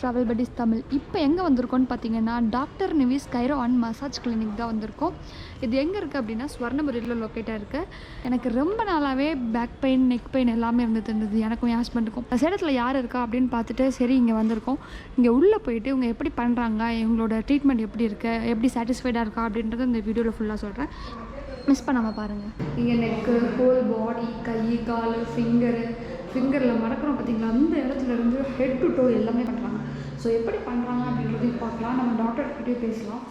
Travel buddies Tamil. இப்போ எங்கே வந்திருக்கோன்னு பார்த்தீங்கன்னா doctor நிவிஸ் Cairo and massage clinic தான் வந்திருக்கோம். இது எங்கே இருக்குது அப்படின்னா ஸ்வர்ணபுரியில் லொக்கேட்டாக இருக்குது. எனக்கு ரொம்ப நாளாகவே பேக் பெயின், நெக் பெயின் எல்லாமே இருந்தது எனக்கும் என் ஹஸ்பண்டுக்கும். சேலத்தில் யார் இருக்கா அப்படின்னு பார்த்துட்டு சரி இங்கே வந்திருக்கோம். இங்கே உள்ளே போயிட்டு இவங்க எப்படி பண்ணுறாங்க, இவங்களோட ட்ரீட்மெண்ட் எப்படி இருக்குது, எப்படி சாட்டிஸ்ஃபைடாக இருக்கா அப்படின்றத இந்த வீடியோவில் ஃபுல்லாக சொல்கிறேன். மிஸ் பண்ணாமல் பாருங்கள். இங்கே நெக்கு, ஹோல் பாடி, கை, கால், ஃபிங்கரில் மடக்கிறோம் பார்த்தீங்களா, அந்த இடத்துல இருந்து ஹெட் டு டோ எல்லாமே பண்ணுறாங்க. ஸோ எப்படி பண்ணுறாங்க அப்படின்றதையும் பார்க்கலாம். நம்ம டாக்டர்கிட்டே பேசலாம்.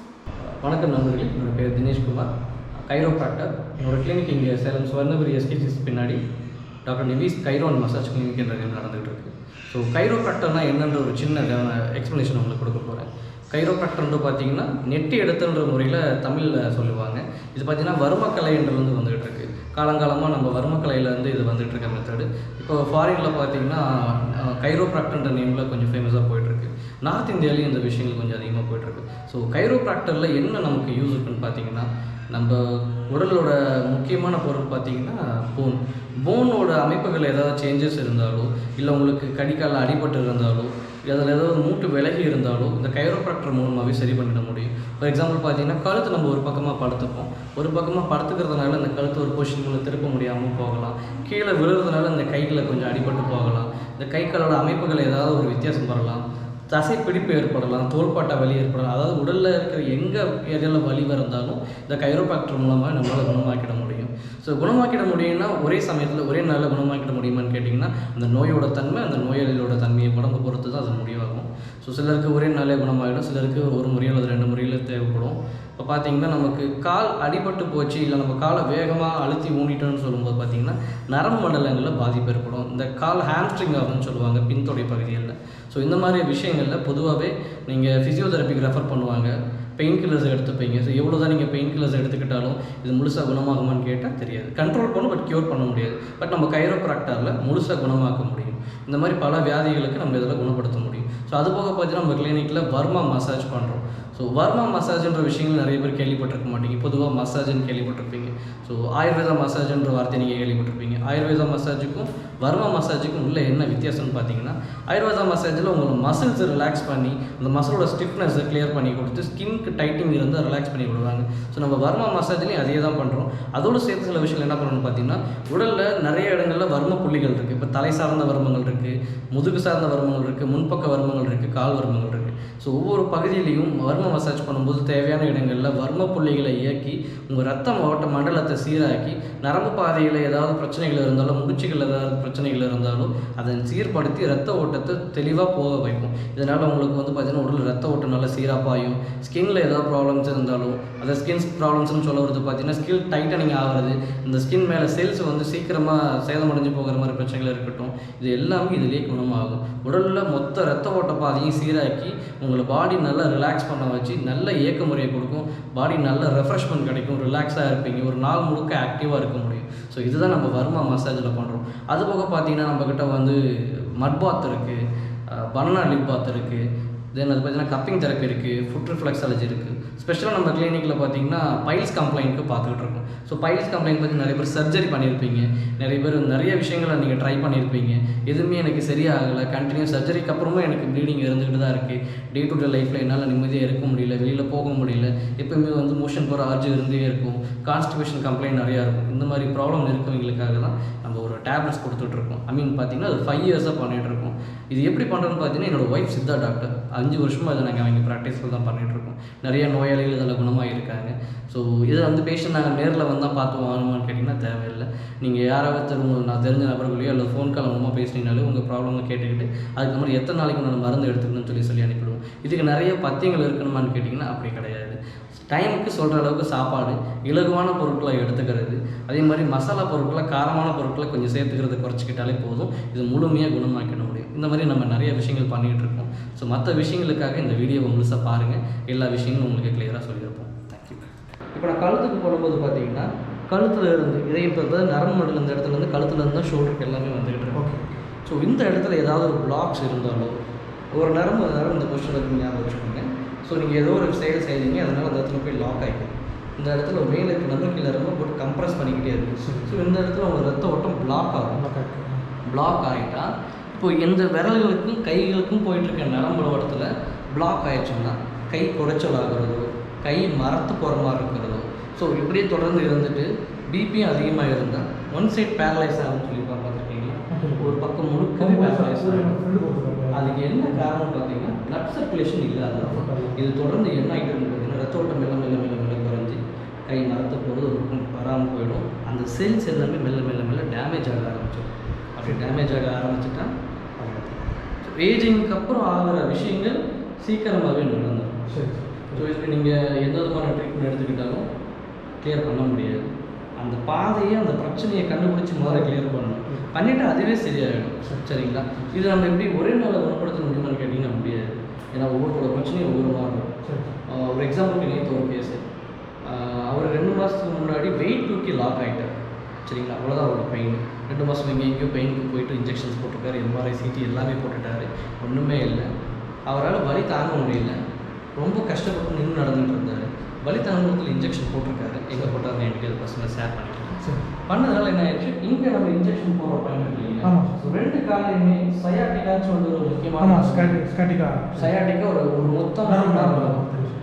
வணக்கம் நண்பர்களே, என்னோட பேர் தினேஷ்குமார், கைரோப்ராக்டர். என்னோடய கிளினிக் இங்கே சேலம் ஸ்வர்ணபுரி எஸ்கேசிஸ் பின்னாடி doctor நிவிஸ் Cairo and massage clinic என்ற நடந்துகிட்டு இருக்குது. ஸோ கைரோப்ராக்டர்னால் என்னன்ற ஒரு சின்ன எக்ஸ்ப்ளனேஷன் உங்களுக்கு கொடுக்க போகிறேன். கைரோப்ராக்டர்ன்ற பார்த்தீங்கன்னா நெட்டி எடுத்தன்ற முறையில் தமிழில் சொல்லுவாங்க. இது பார்த்திங்கன்னா வர்மக்கலைன்றது வந்துகிட்டு இருக்குது. காலங்காலமாக நம்ம வர்மக்கலையிலேருந்து இது வந்துகிட்ருக்க மெத்தடு. இப்போ ஃபாரினில் பார்த்தீங்கன்னா கைரோப்ராக்டர்ன்ற நேமில் கொஞ்சம் ஃபேமஸாக போயிட்டுருக்கு. நார்த் இந்தியாவிலையும் இந்த விஷயங்கள் கொஞ்சம் அதிகமாக போயிட்டுருக்கு. ஸோ கைரோப்ராக்டரில் என்ன நமக்கு யூஸ் இருக்குன்னு பார்த்தீங்கன்னா, நம்ம உடலோட முக்கியமான பொருள் பார்த்திங்கன்னா போனோட அமைப்புகள் ஏதாவது சேஞ்சஸ் இருந்தாலோ, இல்லை உங்களுக்கு கடிக்காலில் அடிபட்டு இருந்தாலோ, அதில் ஏதாவது மூட்டு விலகி இருந்தாலோ இந்த கைரோப்ராக்டர் மூலமாகவே சரி பண்ணிட முடியும். ஃபார் எக்ஸாம்பிள் பார்த்தீங்கன்னா கழுத்து நம்ம ஒரு பக்கமாக படுத்துப்போம். ஒரு பக்கமாக படுத்துக்கிறதுனால இந்த கழுத்து ஒரு பொசிஷனுக்குள்ளே திருப்ப முடியாமல் போகலாம். கீழே விழுறதுனால இந்த கைகளை கொஞ்சம் அடிபட்டு போகலாம். இந்த கை காலோட அமைப்புகள் ஏதாவது ஒரு வித்தியாசம் வரலாம். தசை பிடிப்பு ஏற்படலாம், தோள்பாட்டை வலி ஏற்படலாம். அதாவது உடலில் இருக்கிற எங்கே ஏரியாவில் வலி இருந்தாலும் இந்த கைரோப்ராக்டர் மூலமாக நம்மளால் குணமாக்கிட முடியும். ஸோ குணமாக்கிட முடியும்னா ஒரே சமயத்தில் ஒரே நாளில் குணமாக்கிட முடியுமான்னு கேட்டிங்கன்னா, அந்த நோயோட தன்மை, அந்த நோயாளியோட தன்மையை உடம்பு பொறுத்து தான் அது முடிவாகும். ஸோ சிலருக்கு ஒரே நாளே குணமாகிடும், சிலருக்கு ஒரு முறையில் அது 2 முறையில் தேவைப்படும். இப்போ பார்த்திங்கன்னா நமக்கு கால் அடிபட்டு போச்சு, இல்லை நம்ம காலை வேகமாக அழுத்தி ஊனிட்டோன்னு சொல்லும்போது பார்த்திங்கன்னா நரம்பு மண்டலங்களில் பாதிப்பு ஏற்படும். இந்த கால் ஹாம்ஸ்ட்ரிங் ஆகுதுன்னு சொல்லுவாங்க பின்தொடை பகுதிகளில். ஸோ இந்த மாதிரி விஷயங்களில் பொதுவாகவே நீங்கள் ஃபிசியோதெரப்பிக்கு ரெஃபர் பண்ணுவாங்க. பெயின் கில்லர்ஸ் எடுத்துப்பீங்க. ஸோ எவ்வளோ தான் நீங்கள் பெயின் கில்லர்ஸ் எடுத்துக்கிட்டாலும் இது முழுசாக குணமாகுமான்னு கேட்டால் தெரியாது. கண்ட்ரோல் பண்ணும், பட் க்யூர் பண்ண முடியாது. பட் நம்ம கைரோப்ராக்டரில் முழுசாக குணமாக்க முடியும். இந்த மாதிரி பல வியாதிகளுக்கு நம்ம இதில் குணப்படுத்த முடியும். ஸோ அது போக பார்த்தீங்கன்னா நம்ம கிளினிக்கில் வர்மா மசாஜ் பண்ணுறோம். ஸோ வர்மா மசாஜ்ன்ற விஷயங்கள் நிறைய பேர் கேள்விப்பட்டிருக்க மாட்டீங்க. பொதுவாக மசாஜ்னு கேள்விப்பட்டிருப்பீங்க. ஸோ ஆயுர்வேதா மசாஜ்ன்ற வார்த்தை நீங்கள் கேள்விப்பட்டிருப்பீங்க. ஆயுர்வேதா மசாஜுக்கும் வர்மா மசாஜுக்கும் உள்ள என்ன வித்தியாசம்னு பார்த்தீங்கன்னா, ஆயுர்வேதா மசாஜில் உங்களை மசில்ஸை ரிலாக்ஸ் பண்ணி அந்த மசிலோட ஸ்டிஃப்னஸை கிளியர் பண்ணி கொடுத்து ஸ்கின்க்கு டைட்டிங் இருந்தால் ரிலாக்ஸ் பண்ணி விடுவாங்க. ஸோ நம்ம வர்மா மசாஜ்லேயும் அதே தான் பண்ணுறோம். அதோடு சேர்த்து சில விஷயங்கள் என்ன பண்ணணும்னு பார்த்தீங்கன்னா, உடலில் நிறைய இடங்களில் வர்ம புள்ளிகள் இருக்குது. இப்போ தலை சார்ந்த வர்மங்கள் இருக்குது, முதுகு சார்ந்த வர்மங்கள் இருக்குது, முன்பக்க வர்மங்கள் இருக்குது, கால் வர்மங்கள் இருக்குது. ஸோ ஒவ்வொரு பகுதியிலையும் வர்ம மசாஜ் பண்ணும்போது தேவையான இடங்களில் வர்ம புள்ளிகளை இயக்கி உங்கள் ரத்த ஓட்ட மண்டலத்தை சீராக்கி, நரம்பு பாதையில் ஏதாவது பிரச்சனைகள் இருந்தாலும், முடிச்சுகள் ஏதாவது பிரச்சனைகள் இருந்தாலும் அதை சீர்படுத்தி ரத்த ஓட்டத்தை தெளிவாக போக வைக்கும். இதனால் உங்களுக்கு வந்து பார்த்திங்கன்னா உடல் ரத்த ஓட்டம் நல்லா சீராக பாயும். ஸ்கின்னில் ஏதாவது ப்ராப்ளம்ஸ் இருந்தாலும், அதை ஸ்கின் ப்ராப்ளம்ஸ்னு சொல்ல வருது பார்த்திங்கன்னா ஸ்கின் டைட்டனிங் ஆகிறது, இந்த ஸ்கின் மேலே செல்ஸ் வந்து சீக்கிரமாக சேதமடைஞ்சு போகிற மாதிரி பிரச்சனைகள் இருக்கட்டும், இது எல்லாமே இதிலே குணமாகும். உடலில் மொத்த ரத்த ஓட்ட பாதையும் சீராக்கி உங்களை பாடி நல்லா ரிலாக்ஸ் பண்ண வச்சு நல்ல இயக்க முறையை கொடுக்கும். பாடி நல்ல ரெஃப்ரெஷ்மெண்ட் கிடைக்கும், ரிலாக்ஸாக இருப்பீங்க, ஒரு நாள் முழுக்க ஆக்டிவாக இருக்க முடியும். ஸோ இதுதான் நம்ம வர்மா மசாஜில் பண்ணுறோம். அது போக பார்த்தீங்கன்னா நம்மக்கிட்ட வந்து மட் பாத் இருக்குது, பனானா லிப் பாத் இருக்குது, தென் அது பார்த்தீங்கன்னா கப்பிங் தெரப்பி இருக்குது, ஃபுட் ரிஃப்ளெக்ஸாலஜி இருக்குது. ஸ்பெஷலாக நம்ம கிளினிக்கில் பார்த்தீங்கன்னா பைல்ஸ் கம்ப்ளைண்ட்டுக்கு பார்த்துக்கிட்டு இருக்கோம். ஸோ பைல்ஸ் கம்ப்ளைண்ட் பற்றி நிறைய பேர் சர்ஜரி பண்ணியிருப்பீங்க, நிறைய பேர் நிறைய விஷயங்களை நீங்கள் ட்ரை பண்ணியிருப்பீங்க. எதுவுமே எனக்கு சரியாகலை, கண்டினியூ சர்ஜரிக்கு அப்புறமும் எனக்கு ப்ளீடிங் இருந்துக்கிட்டு தான் இருக்குது. டே டு டே லைஃப்பில் என்னால் நிம்மதியாக இருக்க முடியல, வெளியில் போக முடியல, எப்போயுமே வந்து மோஷன் போகிற ஆர்ஜி இருந்தே இருக்கும், கான்ஸ்டிபேஷன் கம்ப்ளைண்ட் நிறையா இருக்கும். இந்த மாதிரி ப்ராப்ளம் இருக்கவங்களுக்காக தான் நம்ம ஒரு டேப்லெட்ஸ் கொடுத்துட்ருக்கோம். பார்த்தீங்கன்னா அது 5 இயர்ஸாக பண்ணிகிட்ருக்கோம். இது எப்படி பண்ணுறோன்னு பார்த்தீங்கன்னா, என்னோடய ஒய்ஃப் சித்தா டாக்டர் 5 வருஷமாக இதை நாங்கள் அவங்க ப்ராக்டிஸில் தான் பண்ணிகிட்ருக்கோம். நிறைய நோயாளிகள் இதில் குணமாக இருக்காங்க. ஸோ இதை வந்து பேஷண்ட் நாங்கள் நேரில் வந்தால் பார்த்து வாங்கணுமான்னு கேட்டிங்கன்னா தேவையில்லை. நீங்கள் யாராவது நான் தெரிஞ்ச நபர்களையோ அல்லது ஃபோன் கால் மூலமாக பேசினீங்கனாலே உங்கள் ப்ராப்ளமை கேட்டுக்கிட்டு அதுக்கு மாதிரி எத்தனை நாளைக்கு நான் மருந்து எடுத்துக்கணும்னு சொல்லி அனுப்பிடுவோம். இதுக்கு நிறைய பத்தியங்கள் இருக்கணுமான்னு கேட்டிங்கன்னா அப்படி கிடையாது. டைமுக்கு சொல்கிற அளவுக்கு சாப்பாடு, இலகுவான பொருட்களை எடுத்துக்கிறது, அதே மாதிரி மசாலா பொருட்களை, காரமான பொருட்களை கொஞ்சம் சேர்த்துக்கிறத குறைச்சிக்கிட்டாலே போதும். இது முழுமையாக குணமாக்கிட முடியும். இந்த மாதிரி நம்ம நிறைய விஷயங்கள் பண்ணிகிட்டு இருக்கோம். ஸோ மற்ற விஷயங்களுக்காக இந்த வீடியோவை முழுசாக பாருங்கள். எல்லா விஷயங்களும் உங்களுக்கு கிளியராக சொல்லியிருப்போம். தேங்க்யூ. இப்போ நான் கழுத்துக்கு போடும்போது பார்த்தீங்கன்னா கழுத்தில் இருந்து இதயம் இப்போ நரம்பு மண்டலம் இந்த இடத்துல இருந்து கழுத்தில் இருந்து தான் ஷோல்டருக்கு எல்லாமே வந்துக்கிட்டு இருக்கோம். ஸோ இந்த இடத்துல ஏதாவது ஒரு பிளாக்ஸ் இருந்தாலோ, ஒரு நரம்பு இந்த பொசிஷனுக்கு ஞாபகம் வச்சுக்கோங்க. ஸோ நீங்கள் ஏதோ ஒரு செயல் செய்வீங்க, அதனால் அந்த இடத்துல போய் லாக் ஆகிக்கும். இந்த இடத்துல ஒரு மேலே இருக்க நம்பர் கீழே ரொம்ப போட்டு கம்ப்ரெஸ் பண்ணிக்கிட்டே இருக்குது. ஸோ இந்த இடத்துல உங்கள் ரத்த ஓட்டம் பிளாக் ஆகும். பிளாக் ஆகிட்டா இப்போ எந்த விரல்களுக்கும் கைகளுக்கும் போயிட்டுருக்க நரம்பு இடத்துல பிளாக் ஆயிடுச்சுன்னா கை குறைச்சல் ஆகிறதோ, கை மரத்து போகிற மாதிரி இருக்கிறதோ, ஸோ இப்படியே தொடர்ந்து இருந்துட்டு பிபியும் அதிகமாக இருந்தால் ஒன் சைட் பேரலைஸ் ஆகும்னு சொல்லியிருப்பாங்க. பார்த்துருக்கீங்களா? ஒரு பக்கம் முழுக்கவே பேரலைஸ் ஆகும். அதுக்கு என்ன காரணம் பார்த்தீங்கன்னா பிளட் சர்க்குலேஷன் இல்லாத. இது தொடர்ந்து என்ன ஆகிட்டு இருக்கு பார்த்தீங்கன்னா ரத்த ஓட்டம் மெல்ல மெல்ல மெல்ல மெல்ல குறைஞ்சி கை மரத்து போது ஒரு வராமல் போயிடும். அந்த செல்ஸ் எல்லாமே மெல்ல மெல்ல மெல்ல டேமேஜ் ஆக ஆரம்பிச்சிடும். அப்படி டேமேஜ் ஆக ஆரம்பிச்சுட்டா ஏஜிங்க்கு அப்புறம் ஆகிற விஷயங்கள் சீக்கிரமாகவே நடந்துடும். ஸோ இதுக்கு நீங்கள் எந்த விதமான ட்ரீட்மெண்ட் எடுத்துக்கிட்டாலும் கிளியர் பண்ண முடியாது. அந்த பாதையை அந்த பிரச்சனையை கண்டுபிடிச்சி முதல்ல கிளியர் பண்ணணும். பண்ணிவிட்டு அதுவே சரியாயிடும். சரிங்களா? இது நம்ம எப்படி ஒரே நாளில் குணப்படுத்த முடியுமான்னு கேட்டிங்கன்னா முடியாது. ஏன்னா ஒவ்வொருத்தோட பிரச்சனையும் ஒவ்வொரு மாதிரி இருக்கும். ஒரு எக்ஸாம்பிளுக்கு நேற்று ஒரு கேஸு, அவர் 2 மாதத்துக்கு முன்னாடி வெயிட் தூக்கி லாக் ஆகிட்டார். சரிங்களா? அவ்வளோதான் அவரோட பெயின். 2 மாதம் எங்கேயோ பெயினுக்கு போயிட்டு இன்ஜெக்ஷன்ஸ் போட்டிருக்காரு, எம்ஆர்ஐ சிடி எல்லாமே போட்டுட்டாரு. ஒன்றுமே இல்லை. அவரால் வலி தாங்க முடியல. ரொம்ப கஷ்டப்பட்டு நின்று நடந்துகிட்டு இருந்தார். வலி தாங்கத்தில் இன்ஜெக்ஷன் போட்டிருக்காரு. எங்கே போட்டாருன்னு என்கிட்ட அது பர்சனலாக ஷேர் பண்ணிக்கலாம். பண்ணதுனால என்ன ஆயிடுச்சு, இங்கே நம்ம இன்ஜெக்ஷன் போடுற பாயிண்ட் இல்லையா, 2 காலையுமே சயாட்டிக்கான்னு சொல்லி ஒரு முக்கியமான சயாட்டிக்கா ஒரு மொத்தம்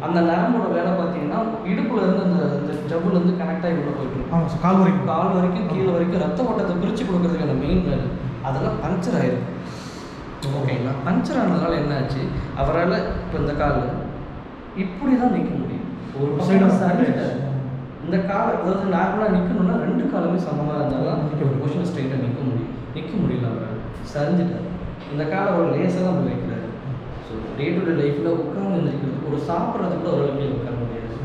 அந்த நரம்போட வேலை பார்த்தீங்கன்னா இடுப்புல இருந்து அந்த ஜவ்வுலேருந்து கனெக்ட் ஆகி உள்ள போயிட்டு இருக்கும். கால் வரைக்கும் கீழே வரைக்கும் ரத்த ஓட்டத்தை பிரித்து கொடுக்கறதுக்கான மெயின் வேலை. அதெல்லாம் பஞ்சர் ஆயிருக்கு. ஓகேங்களா? பஞ்சர் ஆனதுனால என்ன ஆச்சு, அவரால் இப்போ இந்த கால் இப்படி தான் நிற்க முடியும். ஒரு பக்கம் சரிஞ்சிட்டார். இந்த கால் அதாவது நார்மலாக நிற்கணும்னா 2 காலுமே சமமாக இருந்தால் தான் ஒரு பொசிஷன் ஸ்ட்ரைட்டாக நிற்க முடியல. அவரால் சரிஞ்சிட்டார். இந்த காலை ஒரு லேசாக தான் வைக்கிறாரு. ஸோ டே டு டே லைஃப்பில் உட்காந்து எழுந்திரிக்கிறதுக்கு ஒரு சாப்பிட்றதுக்கு கூட ஒரு வழியில் உட்கார முடியாது.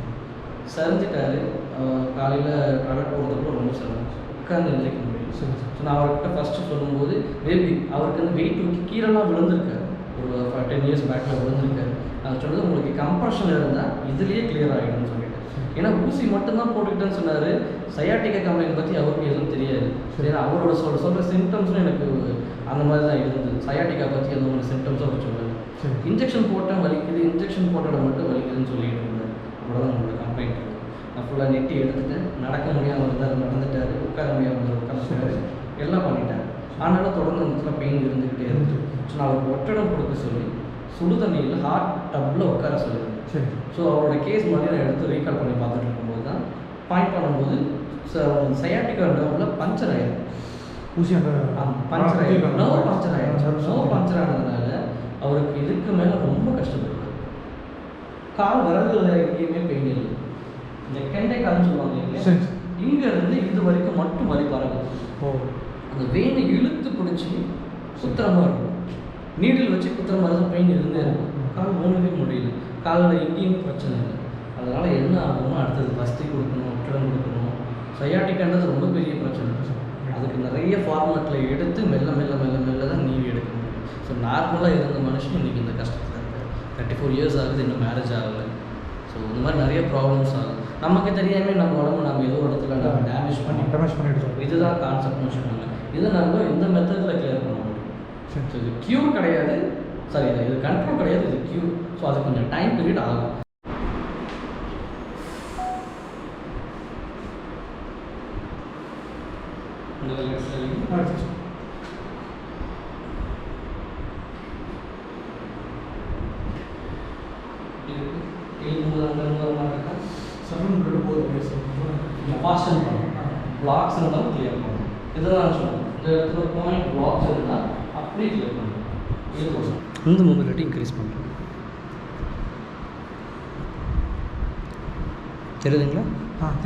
சரிஞ்சிட்டாரு. காலையில் டாய்லெட் போகிறதுக்கு கூட ரொம்ப சிரமம். உட்காந்து எழுந்திரிக்க முடியும். ஸோ நான் அவர்கிட்ட ஃபஸ்ட்டு சொல்லும்போது பேபி அவருக்கு வந்து வெயிட் தூக்கி கீழெல்லாம் விழுந்திருக்காரு. ஒரு 10 இயர்ஸ் பேக்கில் விழுந்திருக்காரு. அது சொன்னது உங்களுக்கு கம்ப்ரெஷன் இருந்தால் இதுலேயே கிளியர் ஆகிடும்னு சொல்லிட்டு. ஏன்னா ஊசி மட்டும்தான் போட்டுக்கிட்டேன்னு சொன்னார். சயாட்டிக்கா கம்ப்ளைண்ட் பற்றி அவருக்கு எதுவும் தெரியாது. ஏன்னா அவரோட சொல்கிற சிம்டம்ஸும் எனக்கு அந்த மாதிரி தான் இருந்தது. சயாட்டிக்கா பற்றி அந்த மாதிரி சிம்டம்ஸும் அவர் சொன்னார். இன்ஜெக்ஷன் போட்டால் வலிக்குது, இன்ஜெக்ஷன் போட்டோட மட்டும் வலிக்குதுன்னு சொல்லிட்டு இருந்தார். அவ்வளோதான் நம்மளோட கம்ப்ளைண்ட். நான் ஃபுல்லாக நெட்டி எடுத்துட்டேன். நடக்க முடியாமல் இருந்தார், நடந்துட்டார். உட்கார முடியாமல் இருந்தார், உட்காந்துட்டாரு. எல்லாம் பண்ணிட்டார். ஆனாலும் தொடர்ந்து அந்த இடத்துல பெயின் இருந்துக்கிட்டே இருந்துச்சு. ஸோ நான் அவருக்கு ஒற்றடம் கொடுக்க சொல்லி சுடு தண்ணியில் ஹாட் டப்பில் உட்கார சொல்லியிருந்தேன். ஸோ அவரோட கேஸ் மட்டும் நான் எடுத்து ரீகால் பண்ணி பார்த்துட்டு இருக்கும்போது தான் பாயிண்ட் பண்ணும்போது சயாட்டிக்கா நர்வில் பஞ்சர் ஆகிடும். ஊசி அந்த பஞ்சர் ஆகிடும். நர்வ் பஞ்சர் ஆகிடும். நர்வ் பஞ்சர் ஆனதுனால அவருக்கு இதுக்கு மேலே ரொம்ப கஷ்டப்படுறாரு. கால் விரல்கள் எங்கேயுமே பெயின் இல்லை. இந்த கெண்டை கால்னு சொல்லுவாங்க இல்லையா, இங்கேருந்து இது வரைக்கும் மட்டும் வலி பரவுது. அந்த வெயினை இழுத்து பிடிச்சி சுத்திரமாக இருக்கும். நீடில் வச்சு குத்துற மாதிரி தான் பெயின் இருந்தே இருக்கும். கால் ஊனவே முடியல. காலில் எங்கேயுமே பிரச்சனை இல்லை. அதனால் என்ன ஆகும்னா அடுத்தது பஸ்தி கொடுக்கணும், ஒற்றடம் கொடுக்கணும். சயாட்டிக்கான்றது ரொம்ப பெரிய பிரச்சனை. அதுக்கு நிறைய ஃபார்மேட்டில் எடுத்து மெல்ல மெல்ல மெல்ல மெல்ல தான் நீவி எடுக்க முடியும். ஸோ நார்மலாக இருந்த மனுஷன் இன்றைக்கி இந்த கஷ்டத்தில் இருக்கார். 34 இயர்ஸ் ஆகுது, இன்னும் மேரேஜ் ஆகலை. ஸோ இந்த மாதிரி நிறைய ப்ராப்ளம்ஸ் ஆகும். நமக்கு தெரியாமல் நம்ம உடம்பு நம்ம ஏதோ இடத்துல நம்ம டேமேஜ் பண்ணிவிடுவோம். இதுதான் கான்செப்ட்னு சொன்னாங்க. இதை நம்ம இந்த மெத்தடில் கிளியர் பண்ண முடியும். ஸோ இது க்யூர் கிடையாது, சாரி இது கண்ட்ரோல் கிடையாது, இது க்யூர். ஸோ அது கொஞ்சம் டைம் பீரியட் ஆகும். பிளாக்ஸ் இருந்தாலும் கிளியர் பண்ணும். இதுதான் சொல்லணும். இந்த இடத்துல ஒரு பாயிண்ட் பிளாக்ஸ் இருந்தால் அப்படியே கிளியர் பண்ணும். இந்த மொபிலிட்டி இன்க்ரீஸ் பண்ணுறோம். தெரியுதுங்களா?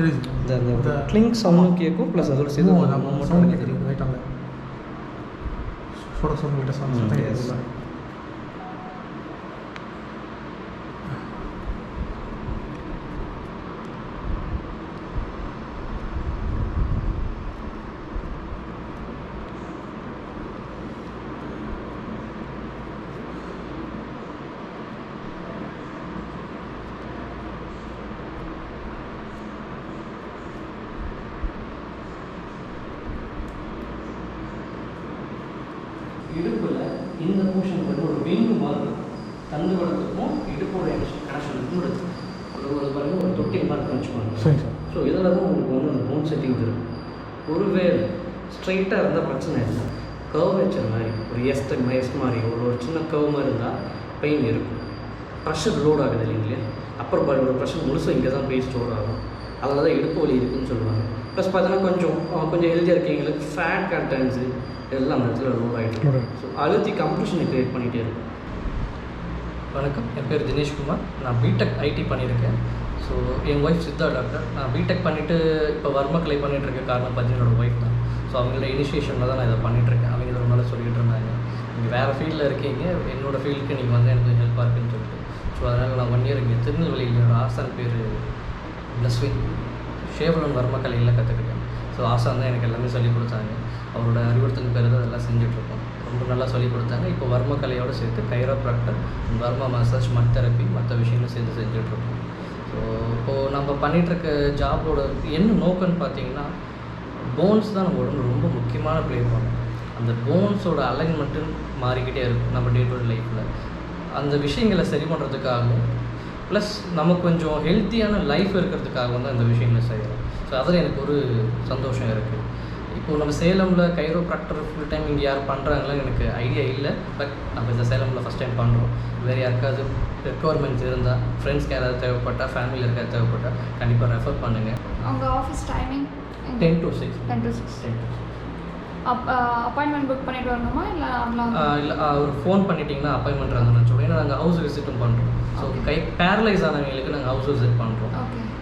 தெரியுது. இந்த கிளிங்க் சவுண்டும் கேட்கும், ப்ளஸ் அதோட சேர்த்து சவுண்ட் தெரியும். ரைட்டாக சொல்ல சொல்லிட்டு சவுண்ட். இடுப்பில் இந்த போர்ஷன் வந்து ஒரு விங்கு மாதிரி இருக்கும். தண்டுவடத்துக்கும் இடுப்போட கனெக்ஷனுக்கும் ஒரு பாருங்கள் ஒரு தொட்டி மாதிரி வச்சுக்கோங்க. சரி சார். ஸோ இதில் தான் உங்களுக்கு வந்து அந்த போன் செட்டிங்ஸ் இருக்கும். ஒருவேளை ஸ்ட்ரைட்டாக இருந்தால் பிரச்சனை இல்லை, கர்வேச்சர் மாதிரி ஒரு எஸ்ட் மாதிரி ஒரு சின்ன கர்வ் மாதிரி இருந்தால் பெயின் இருக்கும். ப்ரெஷர் லோட் ஆகுது இல்லைங்களா, அப்பர் பாடியோட ப்ரெஷர் முழுசாக இங்கே தான் போய் ஸ்டோர் ஆகும். அதில் தான் இடுப்பு வலி இருக்குதுன்னு சொல்லுவாங்க. ப்ளஸ் பார்த்தீங்கன்னா கொஞ்சம் ஹெல்த்தியாக இருக்கீங்களுக்கு ஃபேட் கண்டென்ட்ஸு இதெல்லாம் அந்த இடத்துல லோட் ஆகிட்டு ஸோ அழுத்தி கம்ப்ரெஷனை க்ரியேட் பண்ணிகிட்டே இருக்கும். வணக்கம், என் பேர் தினேஷ்குமார். நான் பிடெக் ஐடி பண்ணியிருக்கேன். ஸோ என் ஒய்ஃப் சித்தா டாக்டர். நான் பிடெக் பண்ணிவிட்டு இப்போ வர்மக்கலை பண்ணிகிட்ருக்க காரணம் பார்த்தீங்கன்னா என்னோடய ஒய்ஃப் தான். ஸோ அவங்களோட இனிஷியேஷனில் தான் நான் இதை பண்ணிகிட்ருக்கேன். அவங்க இதை ரொம்ப நாள் சொல்லிகிட்டு இருந்தாங்க, நீங்கள் வேறு ஃபீல்டில் இருக்கீங்க, என்னோடய ஃபீல்டுக்கு நீங்கள் வந்து எனக்கு ஹெல்ப்பாக இருக்குன்னு சொல்லிட்டு. ஸோ அதனால் நான் 1 இயர் இங்கே திருநெல்வேலியில் என்னோடய ஆசான் பேர் blissful ஷேவலன் வர்மக்கலையில் கற்றுக்கிட்டேன். ஸோ ஆசான் தான் எனக்கு எல்லாமே சொல்லிக் கொடுத்தாங்க. அவரோட அறிவுறுத்தல் பேர் தான் அதெல்லாம் செஞ்சுட்ருக்கோம். ரொம்ப நல்லா சொல்லிக் கொடுத்தாங்க. இப்போ வர்மக்கலையோடு சேர்த்து கைரோப்ராக்டர், வர்மா மசாஜ், மட் தெரப்பி, மற்ற விஷயங்களும் சேர்த்து செஞ்சுட்ருக்கோம். ஸோ இப்போது நம்ம பண்ணிகிட்ருக்க ஜாபோட என்ன நோக்கம்னு பார்த்தீங்கன்னா, போன்ஸ் தான் நம்ம உடம்பு ரொம்ப முக்கியமான ப்ளே பண்ணும். அந்த போன்ஸோட அலைன்மெண்ட்டு மாறிக்கிட்டே இருக்கும் நம்ம டே டு டே லைஃப்பில். அந்த விஷயங்களை சரி பண்ணுறதுக்காகவும் ப்ளஸ் நமக்கு கொஞ்சம் ஹெல்த்தியான லைஃப் இருக்கிறதுக்காகவும் தான் இந்த விஷயங்களை செய்கிறோம். ஸோ அதில் எனக்கு ஒரு சந்தோஷம் இருக்குது. இப்போது நம்ம சேலமில் கைரோப்ராக்டர் ஃபுல் டைம் இங்கே யார் பண்ணுறாங்களான்னு எனக்கு ஐடியா இல்லை. பட் நம்ம இந்த சேலமில் ஃபஸ்ட் டைம் பண்ணுறோம். வேறு யாருக்காவது ரெக்குவயர்மெண்ட்ஸ் இருந்தால், ஃப்ரெண்ட்ஸ்க்கு யாராவது தேவைப்பட்டால், ஃபேமிலியில் யாருக்காவது தேவைப்பட்டால் கண்டிப்பாக ரெஃபர் பண்ணுங்கள். உங்கள் office timing 10 to 6. Appointment book பண்ணிட்டு வரணுமா இல்லை இல்லை ஒரு ஃபோன் பண்ணிட்டீங்கன்னா அப்பாயின்மெண்ட் இருந்தாலும் சொல்லுவோம். ஏன்னா நாங்கள் ஹவுஸ் விசிட்டும் பண்ணுறோம். ஸோ பேரலைஸ் ஆனவங்களுக்கு நாங்கள் ஹவுஸ் விசிட் பண்ணுறோம்.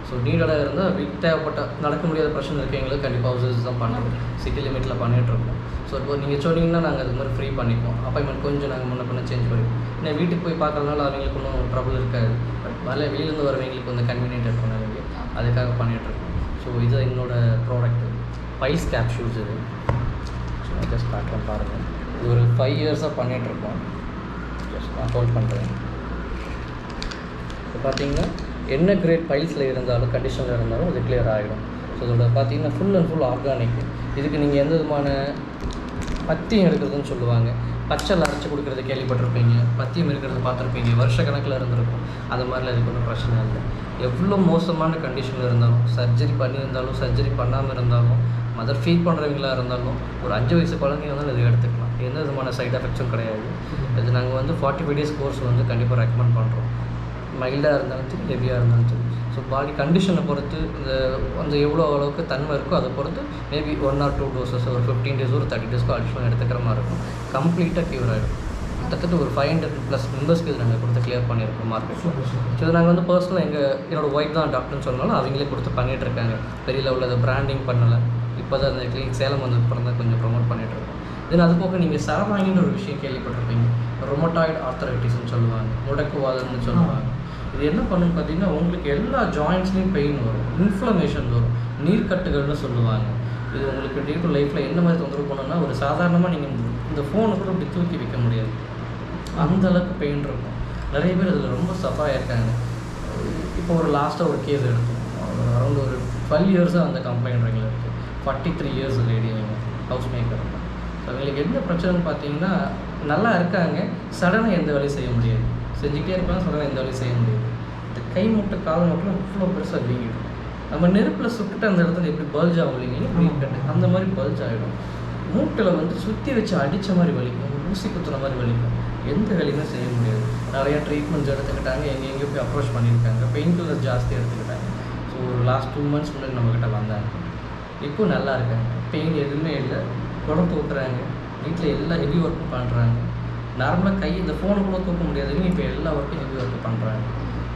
ஸோ நீடடாக இருந்தால் வீட்டு தேவைப்பட்ட நடக்க முடியாத பிரச்சனை இருக்கவங்களுக்கு கண்டிப்பாக ஹவுஸ் விசிட் தான் பண்ணுறோம். சிட்டி லிமிட்டில் பண்ணிகிட்ருக்கோம். ஸோ இப்போ நீங்கள் சொன்னீங்கன்னா நாங்கள் அது மாதிரி ஃப்ரீ பண்ணிப்போம். அப்பாயின்மெண்ட் கொஞ்சம் நாங்கள் முன்ன பண்ண சேஞ்ச் பண்ணிப்போம். ஏன்னா வீட்டுக்கு போய் பார்க்கறதுனால அவங்களுக்கு ஒன்றும் ட்ரபிள் இருக்காது. பட் வெளியிலேருந்து வரவங்களுக்கு கொஞ்சம் கன்வீனியன்ட் இருக்கும் அவங்களுக்கு. அதுக்காக பண்ணிகிட்ருக்கோம். ஸோ இது என்னோடய ப்ராடக்ட்டு பைல்ஸ் கேப்சூல்ஸ். இது ஜஸ்ட் காட்டுறேன் பாருங்கள். இது ஒரு 5 இயர்ஸாக பண்ணிகிட்ருக்கோம். ஜஸ்ட் நான் ஹோல்ட் பண்ணுறேன். இப்போ பார்த்தீங்கன்னா என்ன கிரேட் பைல்ஸில் இருந்தாலும் கண்டிஷனில் இருந்தாலும் அது கிளியர் ஆகிடும். ஸோ இதோட பார்த்தீங்கன்னா ஃபுல் அண்ட் ஃபுல் ஆர்கானிக். இதுக்கு நீங்கள் எந்த விதமான பத்தியம் எடுக்கிறதுன்னு சொல்லுவாங்க. பச்சையில் அரைச்சி கொடுக்குறது கேள்விப்பட்டிருப்பீங்க, பத்தியம் இருக்கிறது பார்த்துருப்பீங்க, வருஷ கணக்கில் இருந்திருக்கும். அந்த மாதிரிலாம் இதுக்கு ஒன்றும் பிரச்சனை இல்லை. எவ்வளோ மோசமான கண்டிஷனில் இருந்தாலும், சர்ஜரி பண்ணியிருந்தாலும், சர்ஜரி பண்ணாமல் இருந்தாலும், மதர் ஃபீட் பண்ணுறவங்களா இருந்தாலும், ஒரு 5 வயசு குழந்தைங்க வந்து இதை எடுத்துக்கலாம். எந்த விதமான சைட் எஃபெக்ட்ஸும் கிடையாது. இது நாங்கள் வந்து 45 days கோர்ஸ் வந்து கண்டிப்பாக ரெக்கமெண்ட் பண்ணுறோம். மைல்டாக இருந்தாலும் சரி, ஹெவியாக இருந்தாலும் சரி. ஸோ பாடி கண்டிஷனை பொறுத்து அந்த எவ்வளோ அளவுக்கு தன்மை இருக்கோ அதை பொறுத்து மேபி 1 or 2 டோசஸ் ஒரு 15 days ஒரு 30 days அடிஷனல் எடுத்துக்கிற மாதிரி இருக்கும். கம்ப்ளீட்டாக க்யூர் ஆகிடும். கிட்டத்தட்ட ஒரு 500+ மெம்பர்ஸ்க்கு இது நாங்கள் கொடுத்து கிளியர் பண்ணியிருக்கோம் மார்க்கெட்டில். ஸோ இது நாங்கள் வந்து பர்சனலாக என்னோடய ஒய்ஃப் தான் டாக்டர்னு சொன்னாலும் அவங்களே கொடுத்து பண்ணிகிட்ருக்காங்க. பெரிய லெவலில் அதை பிராண்டிங் பண்ணலை. இப்போ தான் அந்த கிளினிக் சேலம் வந்து அப்புறம் தான் கொஞ்சம் ப்ரொமோட் பண்ணிகிட்ருக்கோம். தென் அது போக நீங்கள் சரவாங்கின்னு ஒரு விஷயம் கேள்விப்பட்டிருப்பீங்க. ரொமட்டாய்டு ஆர்த்தரைட்டிஸ்ன்னு சொல்லுவாங்க, முடக்குவாதம்னு சொல்லுவாங்க. இது என்ன பண்ணுன்னு பார்த்தீங்கன்னா, உங்களுக்கு எல்லா ஜாயின்ட்ஸ்லேயும் பெயின் வரும், இன்ஃப்ளமேஷன் வரும், நீர்க்கட்டுகள்னு சொல்லுவாங்க. இது உங்களுக்கு டே டு லைஃப்பில் என்ன மாதிரி தொந்தரவு பண்ணணும்னா, ஒரு சாதாரணமாக நீங்கள் இந்த ஃபோனை கூட இப்படி தூக்கி வைக்க முடியாது, அந்தளவுக்கு பெயின் இருக்கும். நிறைய பேர் இதில் ரொம்ப சஃபர் ஆகிருக்காங்க. இப்போ ஒரு லாஸ்ட்டாக ஒரு கேஸ் எடுத்தோம். அரௌண்ட் ஒரு 12 இயர்ஸாக அந்த கம்ப்ளைண்ட் ரெகுலர் இருக்குது. 43 years lady house maker. So அவங்களுக்கு என்ன பிரச்சனைன்னு பார்த்தீங்கன்னா, நல்லா இருக்காங்க, சடனாக எந்த வேலையும் செய்ய முடியாது. செஞ்சுக்கிட்டே இருப்பாங்க, சடனாக எந்த வேலையும் செய்ய முடியாது. இந்த கை மூட்டை கால் மூட்டைலாம் இவ்வளோ பெருசாக வீங்கிடும். நம்ம நெருப்பில் சுட்டுட்டு அந்த இடத்துல எப்படி பல்ஜ் ஆகும் இல்லைங்களா, நீர்க்கட்டு அந்த மாதிரி பல்ஜ் ஆகிடும். மூட்டில் வந்து சுற்றி வச்சு அடித்த மாதிரி வலிக்கும், ஊசி குத்துற மாதிரி வலிக்கும். எந்த வேலையுமே செய்ய முடியாது. நிறையா ட்ரீட்மெண்ட்ஸ் எடுத்துக்கிட்டாங்க, எங்கேயும் போய் அப்ரோச் பண்ணியிருக்காங்க, பெயின் கில்லர் ஜாஸ்தி எடுத்துக்கிட்டாங்க. ஸோ ஒரு லாஸ்ட் 2 months முன்னாடி நம்மக்கிட்ட வந்தாங்க. இப்போது நல்லா இருக்காங்க, பெயின் எதுவுமே இல்லை, குடம் தூக்குறாங்க, வீட்டில் எல்லா ஹெவி ஒர்க்கும் பண்ணுறாங்க. நார்மலாக கை இந்த ஃபோனை கூட தூக்க முடியாதுங்க, இப்போ எல்லா ஒர்க்கும் ஹெவி ஒர்க்கு பண்ணுறாங்க.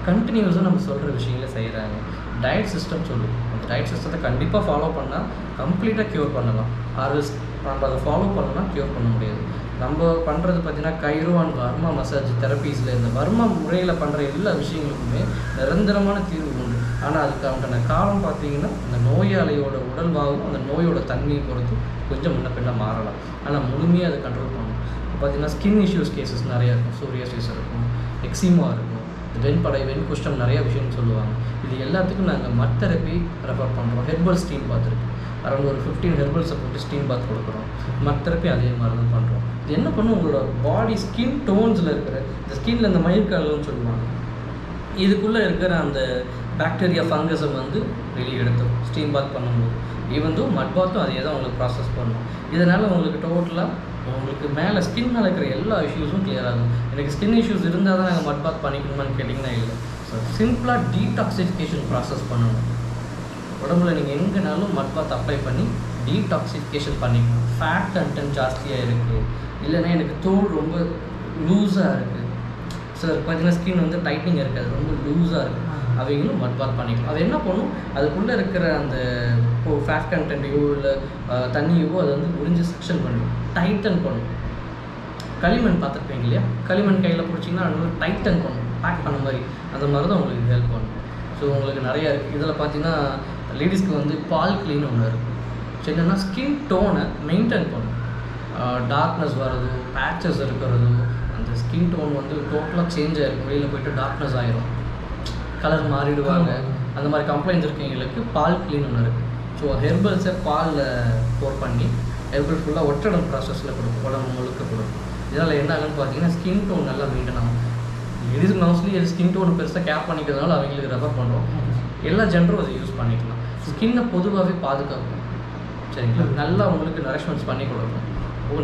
கண்டினியூஸாக நம்ம சொல்கிற விஷயங்களை செய்கிறாங்க. டயட் சிஸ்டம் சொல்லுவோம். அந்த டயட் சிஸ்டத்தை கண்டிப்பாக ஃபாலோ பண்ணால் கம்ப்ளீட்டாக க்யூர் பண்ணலாம். ஆர்எஸ் நம்ம அதை ஃபாலோ பண்ணலாம், க்யூர் பண்ண முடியாது. நம்ம பண்ணுறது பார்த்திங்கன்னா கைரோ அண்ட் வர்மா மசாஜ் தெரப்பீஸில் இந்த வர்மா முறையில் பண்ணுற எல்லா விஷயங்களுக்குமே நிரந்தரமான தீர்வு உண்டு. ஆனால் அதுக்கான காலம் பார்த்திங்கன்னா அந்த நோயாளியோட உடல்வாகும் அந்த நோயோட தன்மையை பொறுத்து கொஞ்சம் முன்ன பின்ன மாறலாம். ஆனால் முழுமையாக அதை கண்ட்ரோல் பண்ணணும். இப்போ பார்த்திங்கன்னா ஸ்கின் இஷ்யூஸ் கேசஸ் நிறையா இருக்கும். சோரியாசிஸ் இருக்கும், எக்ஸிமா இருக்கும், வெண்படை வெண்குஷ்டம் நிறைய விஷயம்னு சொல்லுவாங்க. இது எல்லாத்துக்கும் நாங்கள் மட் தெரப்பி ரெஃபர் பண்ணுறோம். ஹெர்பல் ஸ்டீம் பாத் இருக்குது. அரௌண்ட் ஒரு 15 ஹெர்பல்ஸை போட்டு ஸ்டீம் பாத் கொடுக்குறோம். மட் தெரப்பி அதே மாதிரி தான் பண்ணுறோம். இது என்ன பண்ணும், உங்களோட பாடி ஸ்கின் டோன்ஸில் இருக்கிற இந்த ஸ்கின்னில் இந்த மயிர்கால்னு சொல்லுவாங்க, இதுக்குள்ளே இருக்கிற அந்த பாக்டீரியா ஃபங்கஸை வந்து வெளியே எடுத்தோம் ஸ்டீம் பாத் பண்ணும்போது. ஈவன் தோ மட் பாத்தும் அதே தான் உங்களுக்கு ப்ராசஸ் பண்ணணும். இதனால் உங்களுக்கு டோட்டலாக உங்களுக்கு மேலே ஸ்கின் மேலே இருக்கிற எல்லா இஷ்யூஸும் கிளியர் ஆகும். எனக்கு ஸ்கின் இஷ்யூஸ் இருந்தால் தான் நாங்கள் மட் பாத் பண்ணிக்கணுமான்னு கேட்டிங்கன்னா இல்லை. ஸோ சிம்பிளாக டீடாக்சிஃபிகேஷன் ப்ராசஸ் பண்ணணும். உடம்புல நீங்கள் எங்கேனாலும் மட் பாத் அப்ளை பண்ணி டீடாக்சிஃபிகேஷன் பண்ணிக்கணும். ஃபேட் கண்டென்ட் ஜாஸ்தியாக இருக்குது, இல்லைன்னா எனக்கு தோல் ரொம்ப லூஸாக இருக்குது, சார் பார்த்தீங்கன்னா ஸ்கின் வந்து டைட்னிங் இருக்காது, ரொம்ப லூஸாக இருக்குது, அவங்களும் மட் பாத் பண்ணிக்கலாம். அது என்ன பண்ணும், அதுக்குள்ளே இருக்கிற அந்த ஃபேட் கண்டென்ட்டையோ இல்லை தண்ணியோ அதை வந்து உறிஞ்சி செக்ஷன் பண்ணும், டைட்டன் பண்ணும். களிமண் பார்த்துருப்பீங்க இல்லையா, களிமண் கையில் பிடிச்சிங்கன்னா அது டைட்டன் பண்ணும், பேக் பண்ண மாதிரி. அந்த மாதிரி தான் உங்களுக்கு ஹெல்ப் பண்ணும். ஸோ உங்களுக்கு நிறையா இருக்குது. இதில் பார்த்தீங்கன்னா லேடிஸ்க்கு வந்து பால் க்ளீன் ஒன்று இருக்குது. என்னென்னா ஸ்கின் டோனை மெயின்டைன் பண்ணும். டார்க்னஸ் வர்றதோ பேச்சஸ் இருக்கிறதோ அந்த ஸ்கின் டோன் வந்து டோட்டலாக சேஞ்ச் ஆகிருக்கும். வெளியில் போய்ட்டு டார்க்னஸ் ஆகிரும், கலர் மாறிடுவாங்க. அந்த மாதிரி கம்ப்ளைண்ட்ஸ் இருக்கவங்களுக்கு பால் க்ளீன் ஒன்று இருக்குது. ஸோ ஹெர்பல்ஸை பாலில் போர் பண்ணி ஹெர்பல் ஃபுல்லாக ஒற்றடம் ப்ராசஸில் கொடுக்கும், உடம்பு முழுக்க கொடுக்கும். இதனால் என்ன ஆகுன்னு பார்த்தீங்கன்னா ஸ்கின் டோன் நல்லா மெயின்டைன் ஆகும். லேடிஸ்க்கு மோஸ்ட்லி ஸ்கின் டோன் பெருசாக கேர் பண்ணிக்கிறதுனால அவங்களுக்கு ரெஃபர் பண்ணுறோம். எல்லா ஜென்டரும் அதை யூஸ் பண்ணிக்கலாம். ஸ்கின்னை பொதுவாகவே பாதுகாக்கும், சரிங்களா. நல்லா உங்களுக்கு நரிஷ்மெண்ட்ஸ் பண்ணி கொடுக்கும்.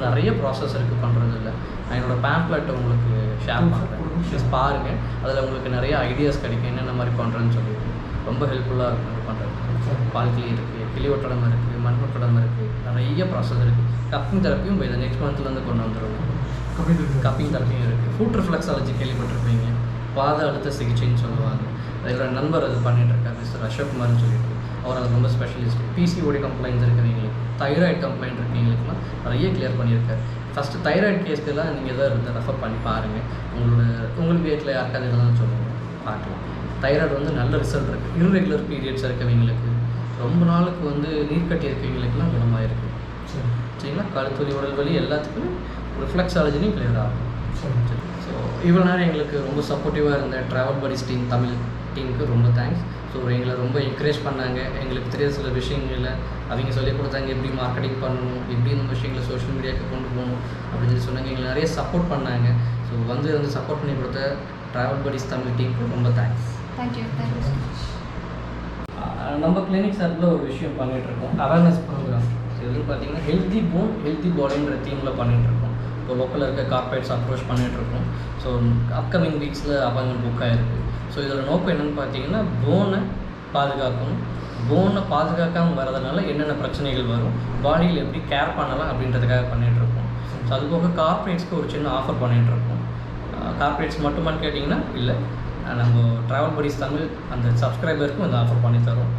நிறைய ப்ராசஸ் இருக்குது பண்ணுறது இல்லை. நான் என்னோடய பேம்ப்ளெட்டை உங்களுக்கு ஷேர் பண்ணுறேன், ப்ளீஸ் பாருங்கள். அதில் உங்களுக்கு நிறைய ஐடியாஸ் கிடைக்கும் என்னென்ன மாதிரி பண்ணுறேன்னு சொல்லிட்டு. ரொம்ப ஹெல்ப்ஃபுல்லாக இருக்கும் பண்ணுறது. பால்கிளி இருக்குது, கிளி ஒட்டடம் இருக்குது, மண் ஒட்டடம் இருக்குது, நிறைய ப்ராசஸ் இருக்குது. கப்பிங் தெரப்பியும் இப்போ இந்த நெக்ஸ்ட் மந்த்லேருந்து கொண்டு வந்துடுவோம். கப்பிங் தெரப்பியும் இருக்குது. ஃபுட் ரிஃப்ளெக்ஸாலஜி கேள்விப்பட்டிருப்பீங்க, பாத அழுத்த சிகிச்சைன்னு சொல்லுவாங்க. என்னோட நண்பர் அது பண்ணிகிட்ருக்காரு, மிஸ்டர் அசோக்குமார்னு சொல்லிட்டு. அவர் அது ரொம்ப ஸ்பெஷலிஸ்ட். பிசிஓடி கம்ப்ளைண்ட்ஸ் இருக்கிறவங்களுக்கு, தைராய்டு கம்ப்ளைண்ட் இருக்கிறவங்களுக்குலாம் நிறைய கிளியர் பண்ணியிருக்காரு. ஃபஸ்ட்டு தைராய்டு கேஸ்க்கெல்லாம் நீங்கள் எதாவது ரெஃபர் பண்ணி பாருங்கள். உங்களுக்கு வீட்டில் யாருக்காவது எதாவது சொல்லுங்கள், பார்க்கலாம். தைராய்டு வந்து நல்ல ரிசல்ட் இருக்குது. இர்ரெகுலர் பீரியட்ஸ் இருக்கவங்களுக்கு, ரொம்ப நாளுக்கு வந்து நீர்க்கட்டி இருக்கவங்களுக்குலாம் குணமாயிருக்கு, சரிங்களா. கழுத்துவலி, உடல் வலி எல்லாத்துக்குமே ரிஃப்ளெக்ஸாலஜிலையும் கிளியர் ஆகும். ஸோ இவ்வளோ நேரம் எங்களுக்கு ரொம்ப சப்போர்ட்டிவாக இருந்த ட்ராவல் படீஸ் டீம், தமிழ் டீமுக்கு ரொம்ப தேங்க்ஸ். ஸோ எங்களை ரொம்ப என்கரேஜ் பண்ணாங்க. எங்களுக்கு தெரியாத சில விஷயங்களை அவங்க சொல்லிக் கொடுத்தாங்க, எப்படி மார்க்கெட்டிங் பண்ணணும், எப்படி இந்த விஷயங்களை சோஷியல் மீடியாவுக்கு கொண்டு போகணும் அப்படின்னு சொல்லி சொன்னாங்க. எங்களை நிறைய சப்போர்ட் பண்ணாங்க. ஸோ வந்து சப்போர்ட் பண்ணி கொடுத்த ட்ராவல் படீஸ் தமிழ் டீமுக்கு ரொம்ப தேங்க்ஸ். தேங்க்யூ. நம்ம கிளினிக் சார்பில் ஒரு விஷயம் பண்ணிகிட்ருக்கோம், அவேர்னஸ் ப்ரோக்ராம். ஸோ எதுன்னு பார்த்தீங்கன்னா ஹெல்த்தி போன் ஹெல்த்தி பாடின்ற தீமில் பண்ணிகிட்ருக்கோம். இப்போ லோக்கலில் இருக்க கார்பரேட்ஸ் அப்ரோச் பண்ணிகிட்ருக்கோம். ஸோ அப்கமிங் வீக்ஸில் அப்பாயின்மெண்ட் புக் ஆகிருக்கு. ஸோ இதில் நோக்கம் என்னென்னு பார்த்தீங்கன்னா போனை பாதுகாக்கணும். போனை பாதுகாக்காமல் வரதுனால என்னென்ன பிரச்சனைகள் வரும், பாடியில் எப்படி கேர் பண்ணலாம் அப்படின்றதுக்காக பண்ணிகிட்ருக்கோம். ஸோ அதுபோக கார்பரேட்ஸ்க்கு ஒரு சின்ன ஆஃபர் பண்ணிகிட்ருக்கோம். கார்பரேட்ஸ் மட்டுமான்னு கேட்டிங்கன்னா இல்லை, நம்ம ட்ராவல் படீஸ் தமிழ் அந்த சப்ஸ்கிரைபருக்கும் இந்த ஆஃபர் பண்ணித்தரோம்.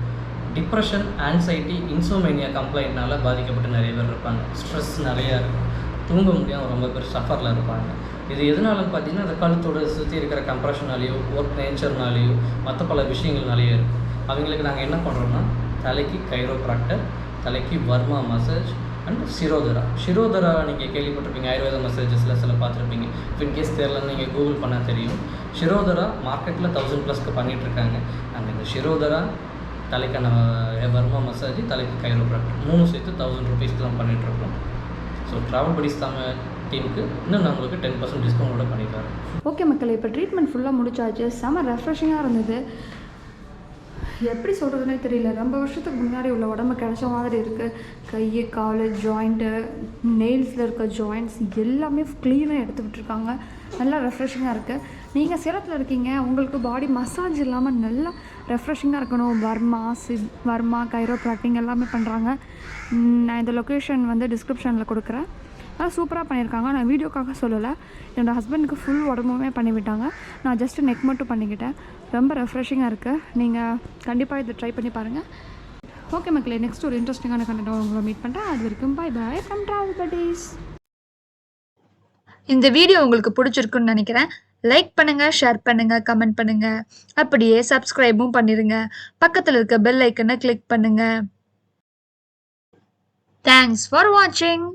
டிப்ரெஷன், ஆன்சைட்டி, இன்சோமேனியா கம்ப்ளைண்ட்னால பாதிக்கப்பட்டு நிறைய பேர் இருப்பாங்க. ஸ்ட்ரெஸ் நிறையா இருக்கும், தூங்க முடியாமல் ரொம்ப பேர் சஃபரில் இருப்பாங்க. இது எதனாலன்னு பார்த்தீங்கன்னா அந்த கழுத்தோடு சுற்றி இருக்கிற கம்ப்ரெஷனாலேயோ ஒர்க் நேச்சர்னாலேயோ மற்ற பல விஷயங்கள்னாலேயோ இருக்கும். அவங்களுக்கு நாங்கள் என்ன பண்ணுறோன்னா தலைக்கு கைரோப்ராக்டர், தலைக்கு வர்மா மசாஜ் அண்ட் சிரோதரா நீங்கள் கேள்விப்பட்டிருப்பீங்க, ஆயுர்வேத மசாஜஸில் சில பார்த்துருப்பீங்க. இன்கேஸ் தெரியலன்னு நீங்கள் கூகுள் பண்ணால் தெரியும். சிரோதரா மார்க்கெட்டில் 1000+ பண்ணிகிட்ருக்காங்க. நாங்கள் இந்த சிரோதரா, தலைக்கான வர்மா மசாஜ், தலைக்கு கைரோப்ராக்டர் 3 சேர்த்து 1000 rupees தான் பண்ணிகிட்ருக்கோம். ஸோ ட்ராவல் படீஸ் தமிழ் டீமுக்கு இன்னும் நான் உங்களுக்கு 10% டிஸ்கவுண்டோட பண்ணித்தரேன். ஓகே மக்களே, இப்போ ட்ரீட்மெண்ட் ஃபுல்லாக முடிச்சாச்சு. செம ரெஃப்ரெஷிங்காக இருந்தது. எப்படி சொல்கிறதுனே தெரியல. ரொம்ப வருஷத்துக்கு முன்னாடி உள்ள உடம்பு கிடைச்ச மாதிரி இருக்குது. கை, கால், ஜாயிண்ட்டு, நெயில்ஸில் இருக்க ஜாயிண்ட்ஸ் எல்லாமே க்ளீனாக எடுத்து விட்டுருக்காங்க. நல்லா ரெஃப்ரெஷிங்காக இருக்குது. நீங்கள் சேலத்தில் இருக்கீங்க, உங்களுக்கு பாடி மசாஜ் இல்லாமல் நல்லா ரெஃப்ரெஷிங்காக இருக்கணும், வர்மா கைரோப்ராக்டிங் எல்லாமே பண்ணுறாங்க. நான் இந்த லொக்கேஷன் வந்து டிஸ்கிரிப்ஷனில் கொடுக்குறேன். ஆனால் சூப்பராக பண்ணியிருக்காங்க. நான் வீடியோக்காக சொல்லலை, என்னோடய ஹஸ்பண்டுக்கு ஃபுல் உடம்புமே பண்ணிவிட்டாங்க. நான் ஜஸ்ட்டு நெக் மட்டும் பண்ணிக்கிட்டேன். ரொம்ப ரெஃப்ரெஷிங்காக இருக்குது. நீங்கள் கண்டிப்பாக இதை ட்ரை பண்ணி பாருங்கள். ஓகே மக்களே, நெக்ஸ்ட் ஒரு இன்ட்ரெஸ்டிங்கான கண்டென்ட் உங்களை மீட் பண்ணுறேன். அது வரைக்கும் பை பாய் ஃப்ரம் ட்ராவல் படீஸ். இந்த வீடியோ உங்களுக்கு பிடிச்சிருக்குன்னு நினைக்கிறேன். லைக் பண்ணுங்கள், ஷேர் பண்ணுங்கள், கமெண்ட் பண்ணுங்கள். அப்படியே சப்ஸ்கிரைபும் பண்ணிடுங்க. பக்கத்தில் இருக்க பெல் ஐக்கனை கிளிக் பண்ணுங்கள். தேங்க்ஸ் ஃபார் வாட்சிங்.